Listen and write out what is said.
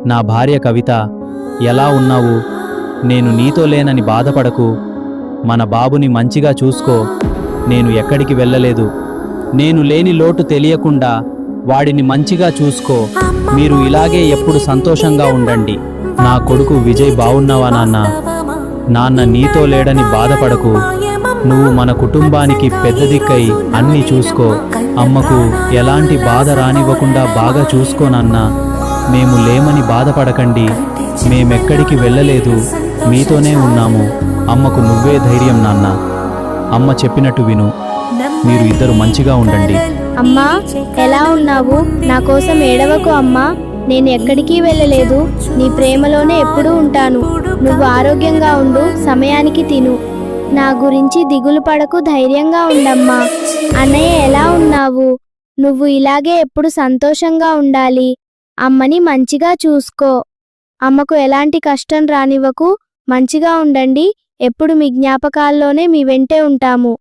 నా భార్య కవిత, ఎలా ఉన్నావు? నేను నీతో లేనని బాధపడకు. మన బాబుని మంచిగా చూసుకో. నేను ఎక్కడికి వెళ్ళలేదు. నేను లేని లోటు తెలియకుండా వాడిని మంచిగా చూసుకో. మీరు ఇలాగే ఎప్పుడు సంతోషంగా ఉండండి. నా కొడుకు విజయ్, బావున్నావా నాన్న? నాన్న నీతో లేడని బాధపడకు. నువ్వు మన కుటుంబానికి పెద్ద దిక్కై అన్నీ చూసుకో. అమ్మకు ఎలాంటి బాధ రానివ్వకుండా బాగా చూసుకో నాన్న. మేము లేమని బాధపడకండి. మేమెక్కడికి వెళ్ళలేదు, మీతోనే ఉన్నాము. అమ్మకు నువ్వే ధైర్యం నాన్న. అమ్మ చెప్పినట్టు విను. మీరు ఇద్దరు మంచిగా ఉండండి. అమ్మా, ఎలా ఉన్నావు? నా కోసం ఏడవకు అమ్మా. నేను ఎక్కడికి వెళ్ళలేదు. నీ ప్రేమలోనే ఎప్పుడూ ఉంటాను. నువ్వు ఆరోగ్యంగా ఉండు, సమయానికి తిను. నా గురించి దిగులు పడకు, ధైర్యంగా ఉండమ్మా. అన్నయ్య ఎలా ఉన్నావు? నువ్వు ఇలాగే ఎప్పుడు సంతోషంగా ఉండాలి. అమ్మని మంచిగా చూసుకో. అమ్మకు ఎలాంటి కష్టం రానివ్వకు. మంచిగా ఉండండి. ఎప్పుడు మీ జ్ఞాపకాల్లోనే మీ వెంటే ఉంటాము.